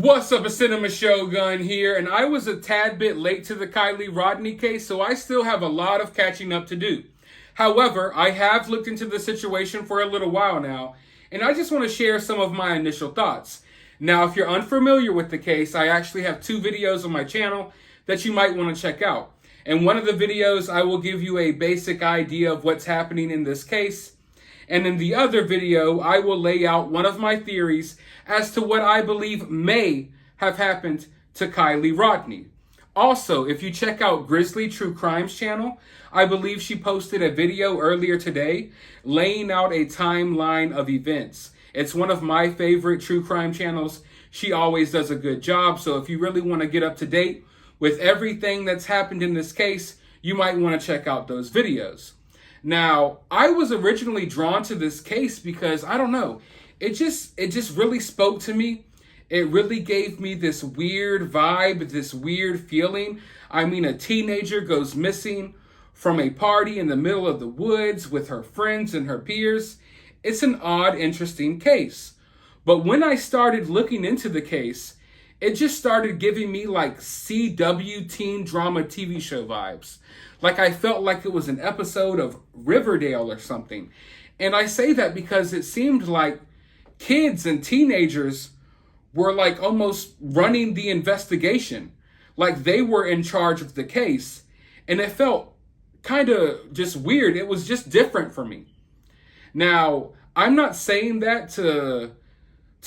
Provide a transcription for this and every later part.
What's up, a Cinema Shogun here, and I was a tad bit late to the Kiely Rodni case, so I still have a lot of catching up to do. However, I have looked into the situation for a little while now, and I just want to share some of my initial thoughts. Now, if you're unfamiliar with the case, I actually have two videos on my channel that you might want to check out. In one of the videos, I will give you a basic idea of what's happening in this case. And in the other video, I will lay out one of my theories as to what I believe may have happened to Kiely Rodni. Also, if you check out Grizzly True Crimes channel, I believe she posted a video earlier today laying out a timeline of events. It's one of my favorite true crime channels. She always does a good job. So if you really want to get up to date with everything that's happened in this case, you might want to check out those videos. Now, I was originally drawn to this case because, I don't know, it just really spoke to me. It really gave me this weird vibe, this weird feeling. I mean, a teenager goes missing from a party in the middle of the woods with her friends and her peers. It's an odd, interesting case. But when I started looking into the case, it just started giving me like CW teen drama TV show vibes. Like I felt like it was an episode of Riverdale or something. And I say that because it seemed like kids and teenagers were like almost running the investigation. Like they were in charge of the case. And it felt kind of just weird. It was just different for me. Now, I'm not saying that to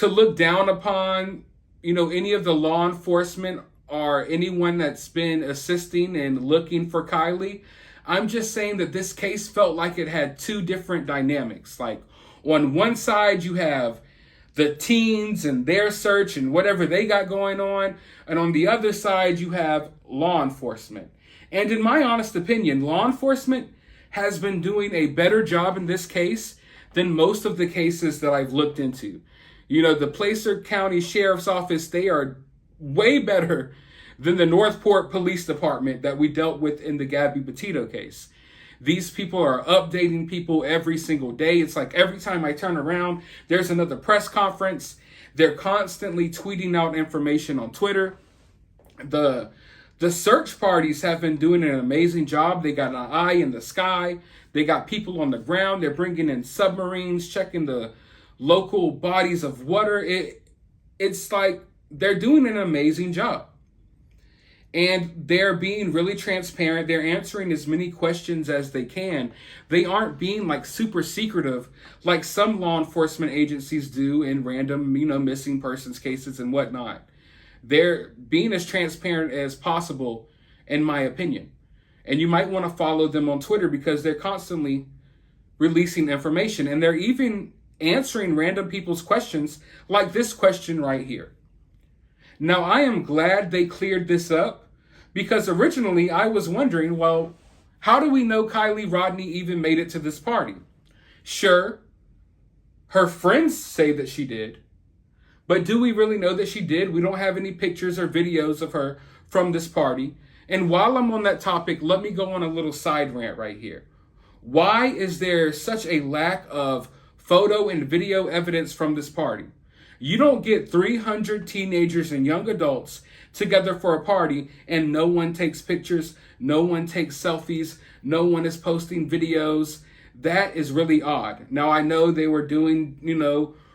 look down upon, any of the law enforcement or anyone that's been assisting and looking for Kiely. I'm just saying that this case felt like it had two different dynamics. Like on one side, you have the teens and their search and whatever they got going on. And on the other side, you have law enforcement. And in my honest opinion, law enforcement has been doing a better job in this case than most of the cases that I've looked into. The Placer County Sheriff's Office, they are way better than the Northport Police Department that we dealt with in the Gabby Petito case. These people are updating people every single day. It's like every time I turn around, there's another press conference. They're constantly tweeting out information on Twitter. The search parties have been doing an amazing job. They got an eye in the sky. They got people on the ground. They're bringing in submarines, checking the local bodies of water. It's like they're doing an amazing job. And they're being really transparent. They're answering as many questions as they can. They aren't being like super secretive like some law enforcement agencies do in random, missing persons cases and whatnot. They're being as transparent as possible, in my opinion. And you might want to follow them on Twitter because they're constantly releasing information. And they're even answering random people's questions like this question right here. Now, I am glad they cleared this up because originally I was wondering, well, how do we know Kiely Rodni even made it to this party? Sure, her friends say that she did, but do we really know that she did? We don't have any pictures or videos of her from this party. And while I'm on that topic, let me go on a little side rant right here. Why is there such a lack of photo and video evidence from this party? You don't get 300 teenagers and young adults together for a party and no one takes pictures, no one takes selfies, no one is posting videos. That is really odd. Now, I know they were doing,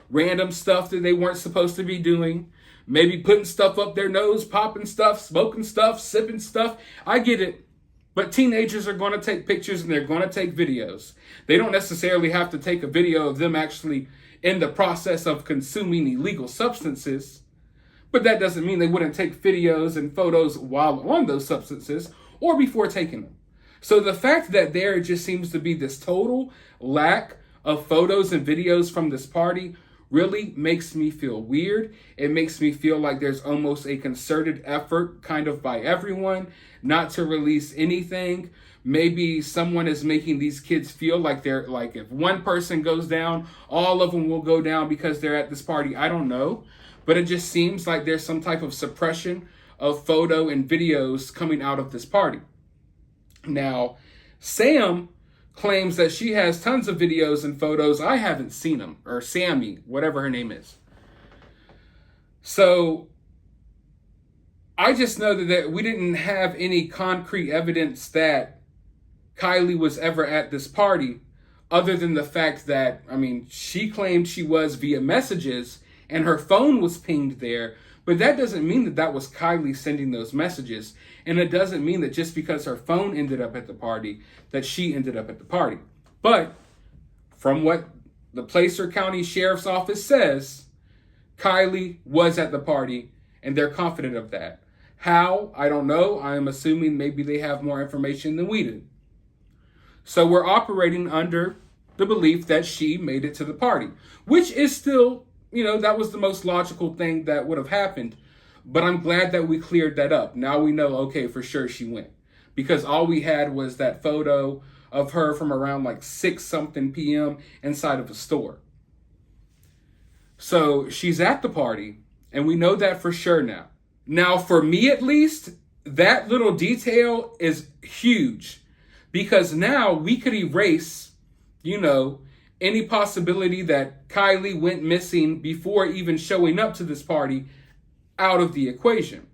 random stuff that they weren't supposed to be doing. Maybe putting stuff up their nose, popping stuff, smoking stuff, sipping stuff. I get it. But teenagers are going to take pictures and they're going to take videos. They don't necessarily have to take a video of them actually in the process of consuming illegal substances. But that doesn't mean they wouldn't take videos and photos while on those substances or before taking them. So the fact that there just seems to be this total lack of photos and videos from this party really makes me feel weird. It makes me feel like there's almost a concerted effort kind of by everyone not to release anything. Maybe someone is making these kids feel like they're like, if one person goes down, all of them will go down because they're at this party. I don't know. But it just seems like there's some type of suppression of photo and videos coming out of this party. Now, Sam claims that she has tons of videos and photos. I haven't seen them, or Sammy, whatever her name is. So I just know that we didn't have any concrete evidence that Kiely was ever at this party, other than the fact that, I mean, she claimed she was via messages and her phone was pinged there, but that doesn't mean that that was Kiely sending those messages. And it doesn't mean that just because her phone ended up at the party, that she ended up at the party. But from what the Placer County Sheriff's Office says, Kiely was at the party and they're confident of that. How? I don't know. I am assuming maybe they have more information than we do. So we're operating under the belief that she made it to the party, which is still, that was the most logical thing that would have happened. But I'm glad that we cleared that up. Now we know, okay, for sure she went. Because all we had was that photo of her from around like 6 something p.m. inside of a store. So she's at the party, and we know that for sure now. Now, for me at least, that little detail is huge. Because now we could erase, any possibility that Kiely went missing before even showing up to this party out of the equation.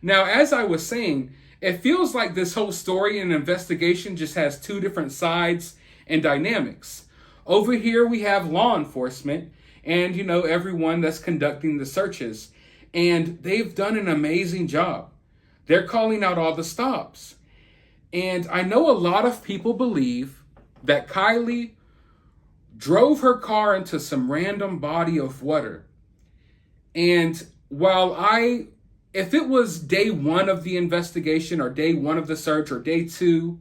Now, as I was saying, it feels like this whole story and investigation just has two different sides and dynamics. Over here, we have law enforcement and, everyone that's conducting the searches. And they've done an amazing job. They're calling out all the stops. And I know a lot of people believe that Kiely drove her car into some random body of water. And while if it was day 1 of the investigation or day 1 of the search or day 2,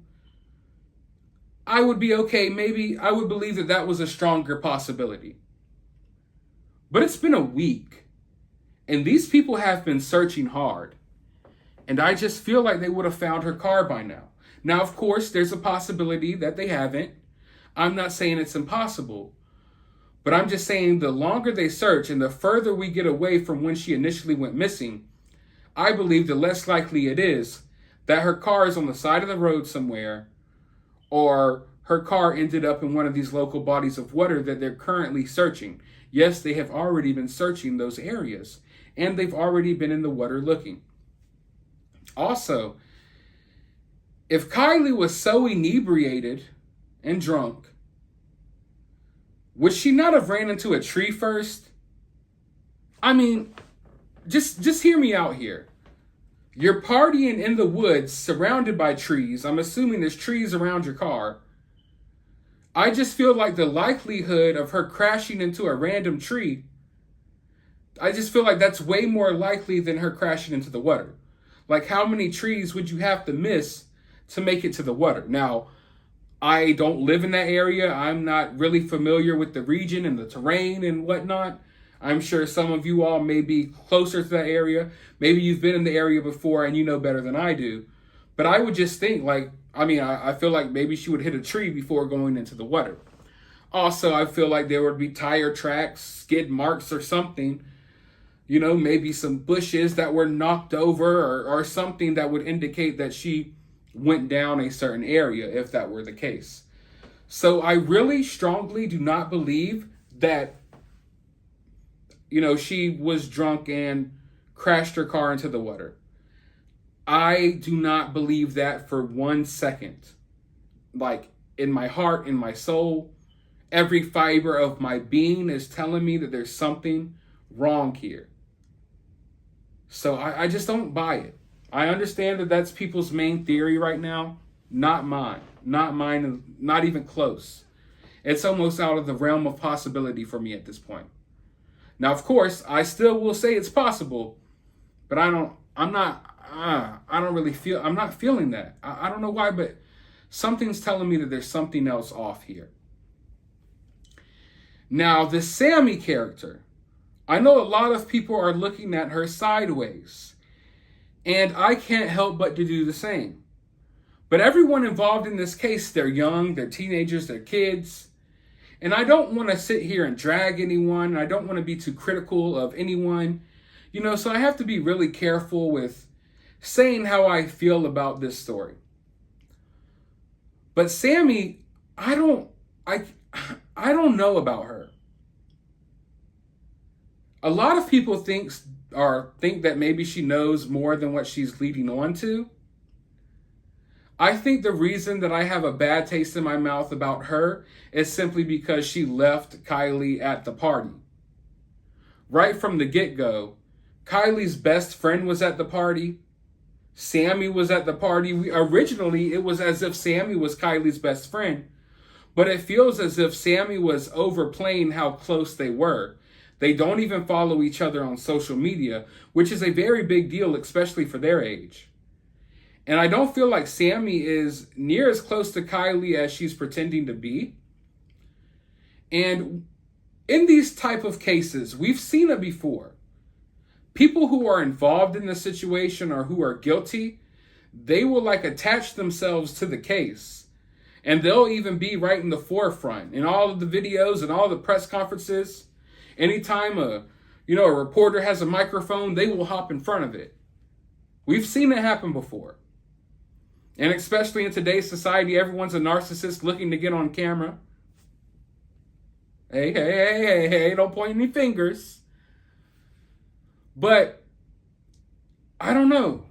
I would be okay. Maybe I would believe that that was a stronger possibility. But it's been a week and these people have been searching hard. And I just feel like they would have found her car by now. Now, of course, there's a possibility that they haven't. I'm not saying it's impossible. But I'm just saying the longer they search and the further we get away from when she initially went missing, I believe the less likely it is that her car is on the side of the road somewhere or her car ended up in one of these local bodies of water that they're currently searching. Yes, they have already been searching those areas and they've already been in the water looking. Also, if Kiely was so inebriated and drunk, would she not have ran into a tree first? I mean, just hear me out here. You're partying in the woods surrounded by trees. I'm assuming there's trees around your car. I just feel like the likelihood of her crashing into a random tree, I just feel like that's way more likely than her crashing into the water. Like, how many trees would you have to miss to make it to the water? Now, I don't live in that area. I'm not really familiar with the region and the terrain and whatnot. I'm sure some of you all may be closer to that area. Maybe you've been in the area before and you know better than I do. But I would just think I feel like maybe she would hit a tree before going into the water. Also, I feel like there would be tire tracks, skid marks or something. Maybe some bushes that were knocked over or something that would indicate that she went down a certain area if that were the case. So I really strongly do not believe that, she was drunk and crashed her car into the water. I do not believe that for 1 second. Like, in my heart, in my soul, every fiber of my being is telling me that there's something wrong here. So I just don't buy it. I understand that that's people's main theory right now. Not mine. Not mine, and not even close. It's almost out of the realm of possibility for me at this point. Now, of course, I still will say it's possible, but I'm not feeling that. I don't know why, but something's telling me that there's something else off here. Now, the Sammy character, I know a lot of people are looking at her sideways, and I can't help but to do the same. But everyone involved in this case, they're young, they're teenagers, they're kids. And I don't want to sit here and drag anyone. I don't want to be too critical of anyone. So I have to be really careful with saying how I feel about this story. But Sammy, I don't know about her. A lot of people think or think that maybe she knows more than what she's leading on to. I think the reason that I have a bad taste in my mouth about her is simply because she left Kiely at the party. Right from the get-go, Kylie's best friend was at the party. Sammy was at the party. Originally, it was as if Sammy was Kylie's best friend, but it feels as if Sammy was overplaying how close they were. They don't even follow each other on social media, which is a very big deal, especially for their age. And I don't feel like Sammy is near as close to Kiely as she's pretending to be. And in these type of cases, we've seen it before. People who are involved in the situation or who are guilty, they will like attach themselves to the case. And they'll even be right in the forefront in all of the videos and all the press conferences. Anytime a reporter has a microphone, they will hop in front of it. We've seen it happen before. And especially in today's society, everyone's a narcissist looking to get on camera. Hey, don't point any fingers. But I don't know.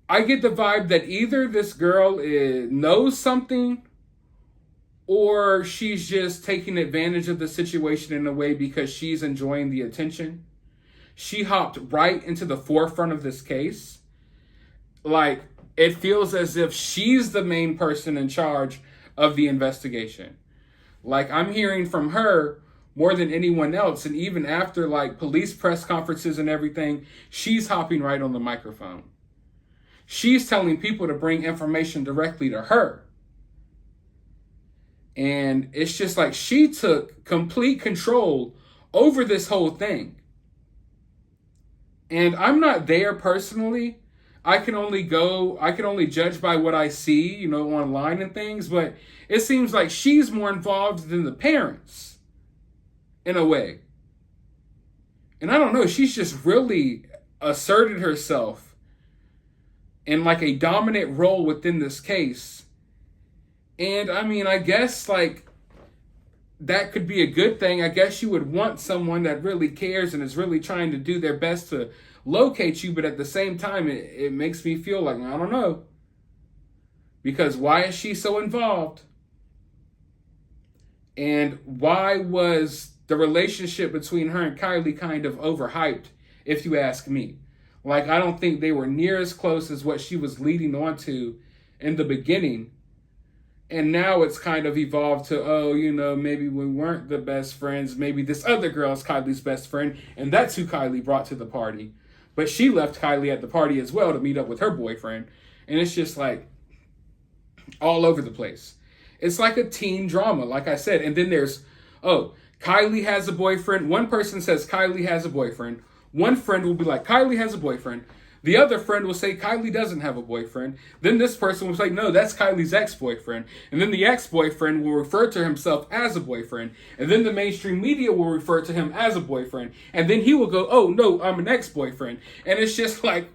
I get the vibe that either this girl knows something or she's just taking advantage of the situation in a way because she's enjoying the attention. She hopped right into the forefront of this case. Like, it feels as if she's the main person in charge of the investigation. Like, I'm hearing from her more than anyone else. And even after, like, police press conferences and everything, she's hopping right on the microphone. She's telling people to bring information directly to her. And it's just like she took complete control over this whole thing. And I'm not there personally. I can only judge by what I see, online and things. But it seems like she's more involved than the parents, in a way. And I don't know, she's just really asserted herself in like a dominant role within this case. And I mean, I guess like that could be a good thing. I guess you would want someone that really cares and is really trying to do their best to locate you. But at the same time, it makes me feel like, I don't know. Because why is she so involved? And why was the relationship between her and Kiely kind of overhyped, if you ask me? Like, I don't think they were near as close as what she was leading on to in the beginning. And now it's kind of evolved to, maybe we weren't the best friends. Maybe this other girl is Kylie's best friend. And that's who Kiely brought to the party. But she left Kiely at the party as well to meet up with her boyfriend. And it's just like all over the place. It's like a teen drama, like I said. And then there's, Kiely has a boyfriend. One person says Kiely has a boyfriend. One friend will be like, Kiely has a boyfriend. The other friend will say Kiely doesn't have a boyfriend. Then this person will say, no, that's Kylie's ex-boyfriend. And then the ex-boyfriend will refer to himself as a boyfriend. And then the mainstream media will refer to him as a boyfriend. And then he will go, oh, no, I'm an ex-boyfriend. And it's just like,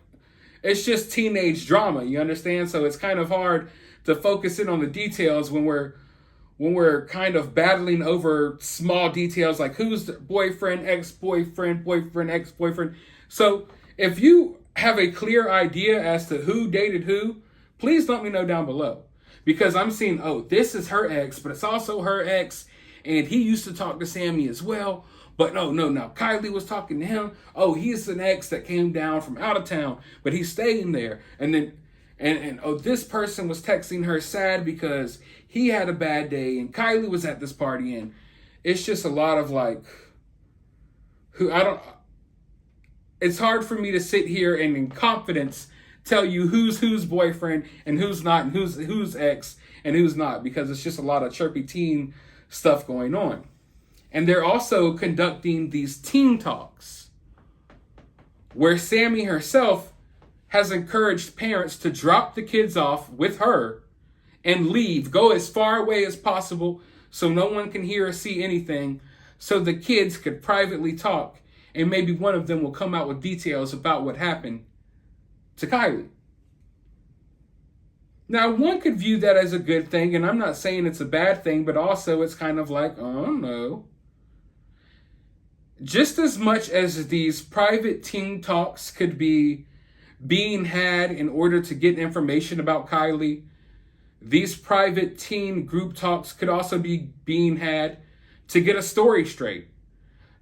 it's just teenage drama, you understand? So it's kind of hard to focus in on the details when we're kind of battling over small details like who's the boyfriend, ex-boyfriend, boyfriend, ex-boyfriend. So if you have a clear idea as to who dated who, please let me know down below. Because I'm seeing, this is her ex, but it's also her ex, and he used to talk to Sammy as well. But no, now Kiely was talking to him. Oh, he's an ex that came down from out of town, but he's staying there. And then, and this person was texting her sad because he had a bad day, and Kiely was at this party, and it's just a lot of like, it's hard for me to sit here and in confidence tell you who's boyfriend and who's not, and who's ex and who's not, because it's just a lot of chirpy teen stuff going on. And they're also conducting these teen talks where Sammy herself has encouraged parents to drop the kids off with her and leave, go as far away as possible so no one can hear or see anything, so the kids could privately talk. And maybe one of them will come out with details about what happened to Kiely. Now, one could view that as a good thing, and I'm not saying it's a bad thing, but also it's kind of like, oh no. just as much as these private teen talks could be being had in order to get information about Kiely, these private teen group talks could also be being had to get a story straight,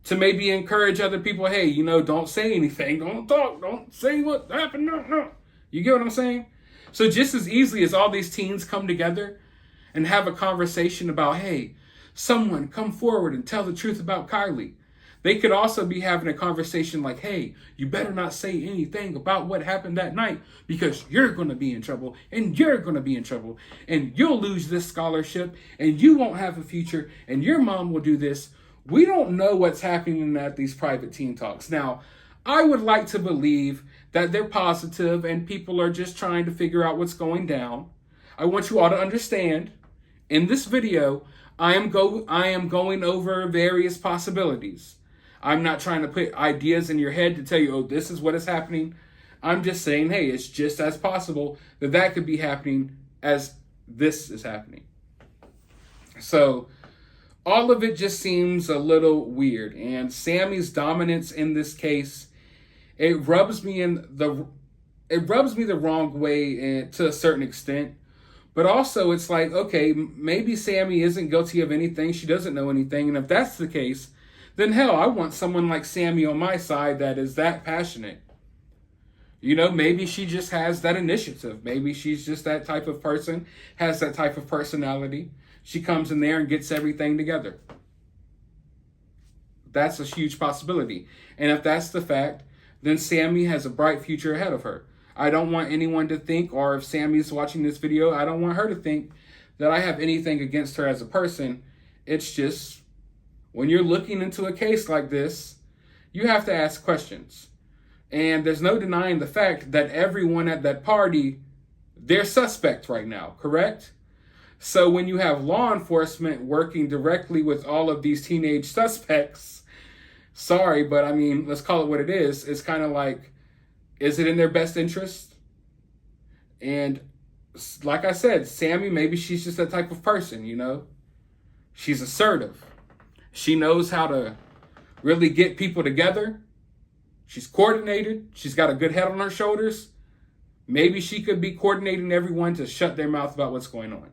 to maybe encourage other people, hey, don't say anything, don't talk, don't say what happened, no. You get what I'm saying? So just as easily as all these teens come together and have a conversation about, hey, someone come forward and tell the truth about Kiely, they could also be having a conversation like, hey, you better not say anything about what happened that night because you're going to be in trouble and you're going to be in trouble and you'll lose this scholarship and you won't have a future and your mom will do this. We don't know what's happening at these private teen talks. Now, I would like to believe that they're positive and people are just trying to figure out what's going down. I want you all to understand, in this video, I am going over various possibilities. I'm not trying to put ideas in your head to tell you, oh, this is what is happening. I'm just saying, hey, it's just as possible that could be happening as this is happening. So all of it just seems a little weird. And Sammy's dominance in this case, it rubs me the wrong way to a certain extent. But also it's like, okay, maybe Sammy isn't guilty of anything. She doesn't know anything. And if that's the case, then hell, I want someone like Sammy on my side that is that passionate. Maybe she just has that initiative. Maybe she's just that type of person, has that type of personality. She comes in there and gets everything together. That's a huge possibility. And if that's the fact, then Sammy has a bright future ahead of her. I don't want anyone to think, or if Sammy's watching this video, I don't want her to think that I have anything against her as a person. It's just, when you're looking into a case like this, you have to ask questions. And there's no denying the fact that everyone at that party, they're suspect right now, correct? So when you have law enforcement working directly with all of these teenage suspects, sorry, but I mean, let's call it what it is. It's kind of like, is it in their best interest? And like I said, Sammy, maybe she's just that type of person, She's assertive. She knows how to really get people together. She's coordinated. She's got a good head on her shoulders. Maybe she could be coordinating everyone to shut their mouth about what's going on.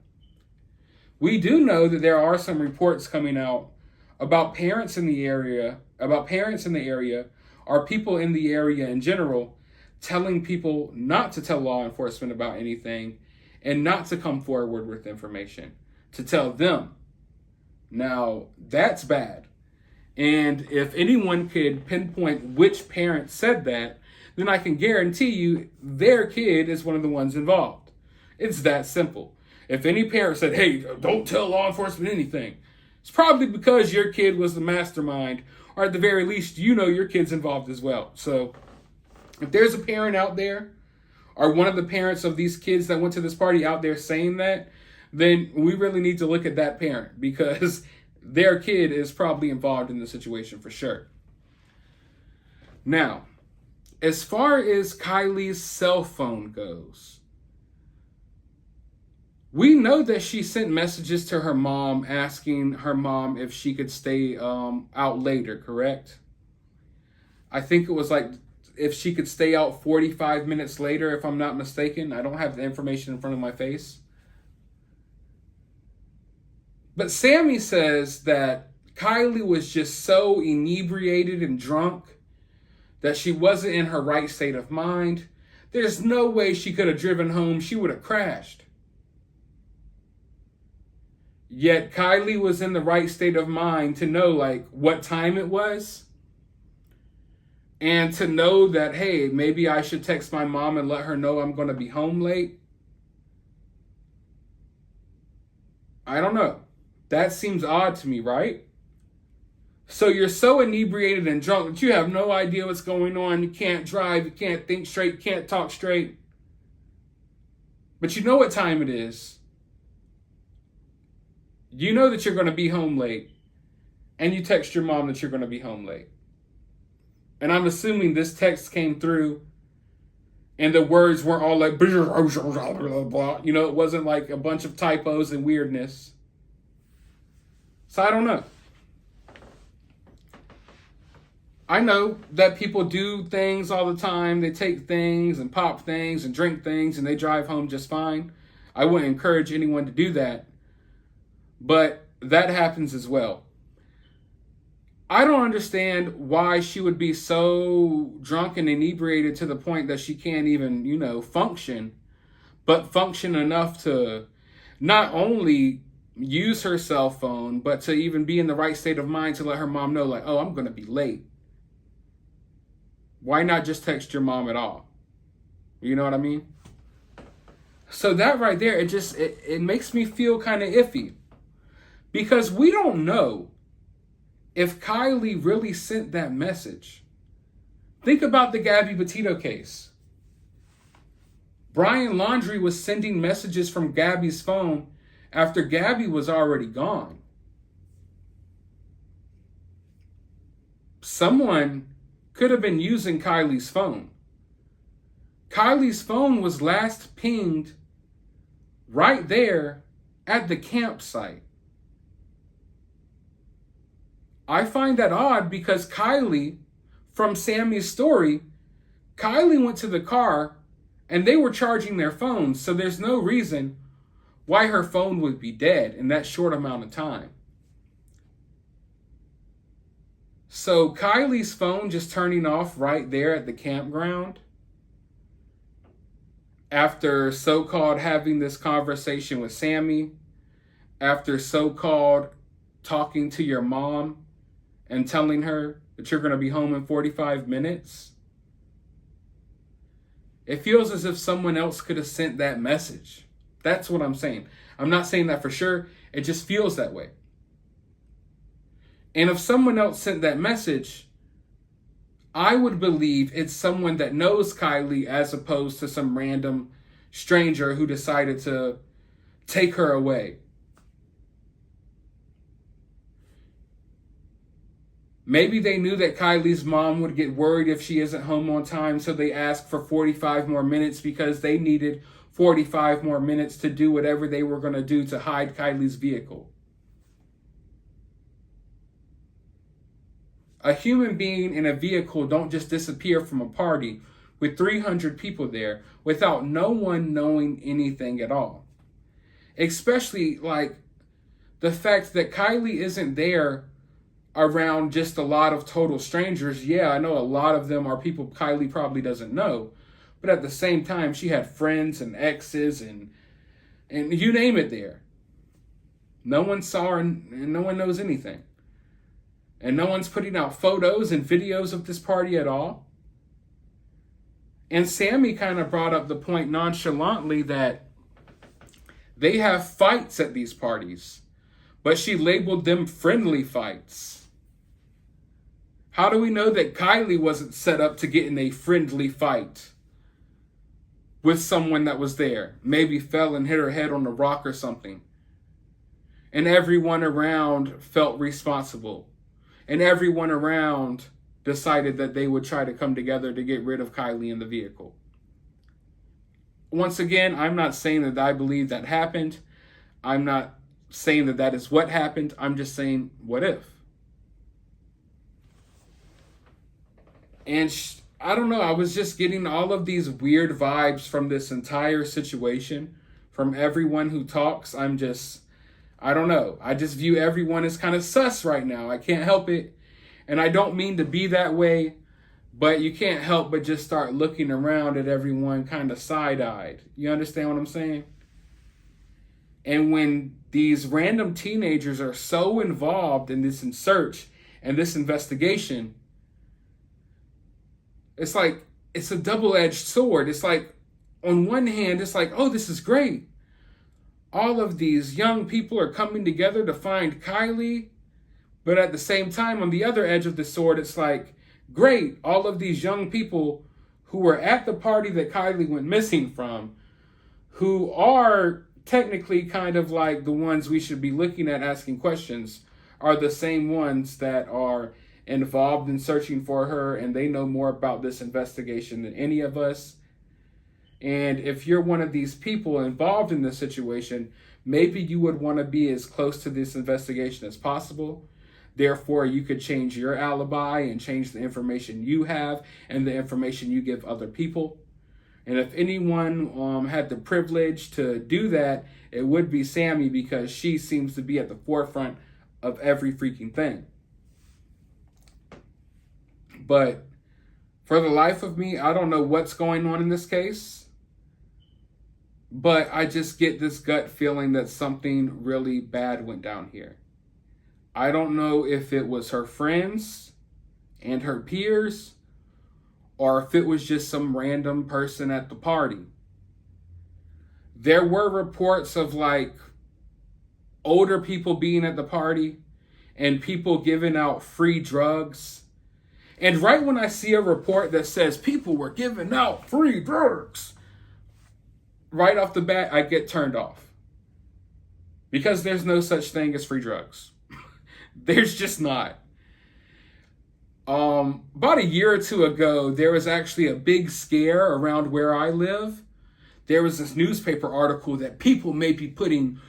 We do know that there are some reports coming out about parents in the area, or people in the area in general, telling people not to tell law enforcement about anything and not to come forward with information, to tell them. Now, that's bad. And if anyone could pinpoint which parent said that, then I can guarantee you their kid is one of the ones involved. It's that simple. If any parent said, hey, don't tell law enforcement anything, it's probably because your kid was the mastermind, or at the very least, your kid's involved as well. So if there's a parent out there, or one of the parents of these kids that went to this party out there saying that, then we really need to look at that parent, because their kid is probably involved in the situation for sure. Now, as far as Kiely's cell phone goes, we know that she sent messages to her mom asking her mom if she could stay out later, correct? I think it was like if she could stay out 45 minutes later, if I'm not mistaken. I don't have the information in front of my face. But Sammy says that Kiely was just so inebriated and drunk that she wasn't in her right state of mind. There's no way she could have driven home. She would have crashed. Yet Kiely was in the right state of mind to know what time it was. And to know that, hey, maybe I should text my mom and let her know I'm going to be home late. I don't know. That seems odd to me, right? So you're so inebriated and drunk that you have no idea what's going on. You can't drive, you can't think straight, you can't talk straight. But you know what time it is. You know that you're going to be home late. And you text your mom that you're going to be home late. And I'm assuming this text came through and the words weren't all like, it wasn't like a bunch of typos and weirdness. So I don't know. I know that people do things all the time. They take things and pop things and drink things and they drive home just fine. I wouldn't encourage anyone to do that. But that happens as well. I don't understand why she would be so drunk and inebriated to the point that she can't even, function, but function enough to not only use her cell phone, but to even be in the right state of mind to let her mom know, like, oh, I'm going to be late. Why not just text your mom at all? You know what I mean? So that right there, it makes me feel kind of iffy. Because we don't know if Kiely really sent that message. Think about the Gabby Petito case. Brian Laundrie was sending messages from Gabby's phone after Gabby was already gone. Someone could have been using Kiely's phone. Kiely's phone was last pinged right there at the campsite. I find that odd because Kiely, from Sammy's story, Kiely went to the car and they were charging their phones, so there's no reason why her phone would be dead in that short amount of time. So Kiely's phone just turning off right there at the campground after so-called having this conversation with Sammy, after so-called talking to your mom and telling her that you're going to be home in 45 minutes. It feels as if someone else could have sent that message. That's what I'm saying. I'm not saying that for sure. It just feels that way. And if someone else sent that message, I would believe it's someone that knows Kiely as opposed to some random stranger who decided to take her away. Maybe they knew that Kylie's mom would get worried if she isn't home on time, so they asked for 45 more minutes because they needed 45 more minutes to do whatever they were going to do to hide Kylie's vehicle. A human being in a vehicle don't just disappear from a party with 300 people there without no one knowing anything at all. Especially like the fact that Kiely isn't there around just a lot of total strangers. Yeah, I know a lot of them are people Kiely probably doesn't know. But at the same time, she had friends and exes and you name it there. No one saw her and no one knows anything. And no one's putting out photos and videos of this party at all. And Sammy kind of brought up the point nonchalantly that they have fights at these parties, but she labeled them friendly fights. How do we know that Kiely wasn't set up to get in a friendly fight with someone that was there? Maybe fell and hit her head on a rock or something. And everyone around felt responsible. And everyone around decided that they would try to come together to get rid of Kiely in the vehicle. Once again, I'm not saying that I believe that happened. I'm not saying that that is what happened. I'm just saying, what if? And I don't know, I was just getting all of these weird vibes from this entire situation, from everyone who talks. I don't know. I just view everyone as kind of sus right now. I can't help it. And I don't mean to be that way, but you can't help but just start looking around at everyone kind of side-eyed. You understand what I'm saying? And when these random teenagers are so involved in this search and this investigation, it's like, it's a double-edged sword. It's like, on one hand, it's like, oh, this is great. All of these young people are coming together to find Kiely. But at the same time, on the other edge of the sword, it's like, great. All of these young people who were at the party that Kiely went missing from, who are technically kind of like the ones we should be looking at asking questions, are the same ones that are involved in searching for her, and they know more about this investigation than any of us. And if you're one of these people involved in this situation, maybe you would want to be as close to this investigation as possible. Therefore, you could change your alibi and change the information you have and the information you give other people. And if anyone had the privilege to do that, it would be Sammy, because she seems to be at the forefront of every freaking thing. But for the life of me, I don't know what's going on in this case. But I just get this gut feeling that something really bad went down here. I don't know if it was her friends and her peers, or if it was just some random person at the party. There were reports of like older people being at the party and people giving out free drugs. And right when I see a report that says people were giving out free drugs, right off the bat, I get turned off. Because there's no such thing as free drugs. There's just not. About a year or two ago, there was actually a big scare around where I live. There was this newspaper article that people may be putting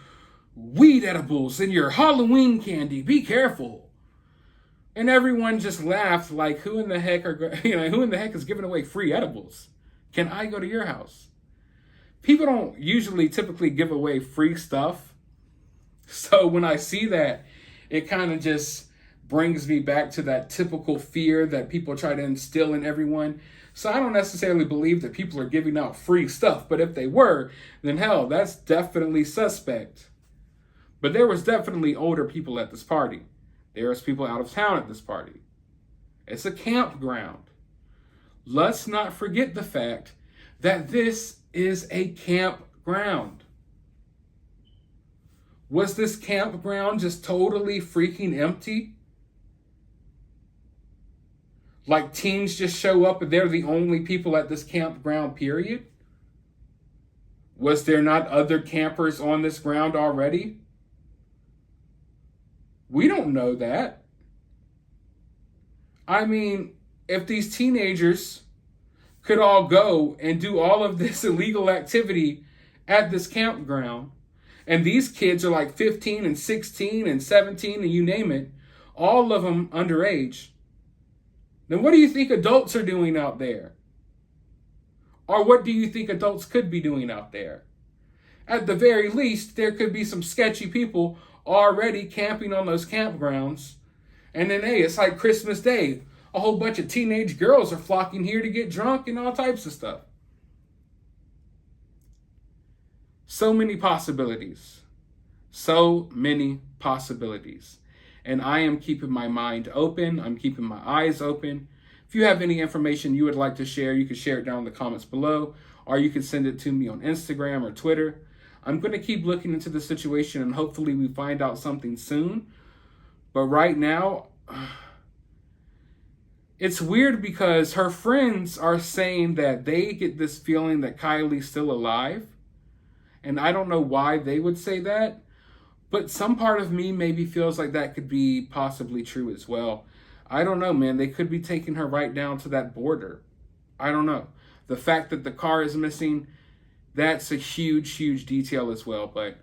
weed edibles in your Halloween candy. Be careful. And everyone just laughed like, who in the heck is giving away free edibles? Can I go to your house? People don't usually typically give away free stuff. So when I see that, it kind of just brings me back to that typical fear that people try to instill in everyone. So I don't necessarily believe that people are giving out free stuff, but if they were, then hell, that's definitely suspect. But there was definitely older people at this party. There was people out of town at this party. It's a campground. Let's not forget the fact that this is a campground. Was this campground just totally freaking empty? Like teens just show up and they're the only people at this campground, period? Was there not other campers on this ground already? We don't know that. I mean, if these teenagers could all go and do all of this illegal activity at this campground, and these kids are like 15 and 16 and 17 and you name it, all of them underage, then what do you think adults are doing out there? Or what do you think adults could be doing out there? At the very least, there could be some sketchy people already camping on those campgrounds. And then, hey, it's like Christmas Day. A whole bunch of teenage girls are flocking here to get drunk and all types of stuff. So many possibilities. So many possibilities. And I am keeping my mind open. I'm keeping my eyes open. If you have any information you would like to share, you can share it down in the comments below, or you can send it to me on Instagram or Twitter. I'm going to keep looking into the situation and hopefully we find out something soon. But right now, it's weird because her friends are saying that they get this feeling that Kiely's still alive. And I don't know why they would say that. But some part of me maybe feels like that could be possibly true as well. I don't know, man. They could be taking her right down to that border. I don't know. The fact that the car is missing, that's a huge, huge detail as well. But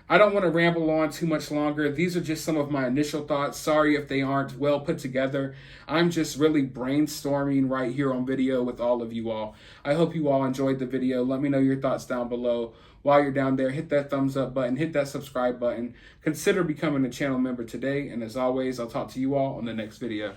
I don't want to ramble on too much longer. These are just some of my initial thoughts. Sorry if they aren't well put together. I'm just really brainstorming right here on video with all of you all. I hope you all enjoyed the video. Let me know your thoughts down below. While you're down there, hit that thumbs up button, hit that subscribe button. Consider becoming a channel member today. And as always, I'll talk to you all on the next video.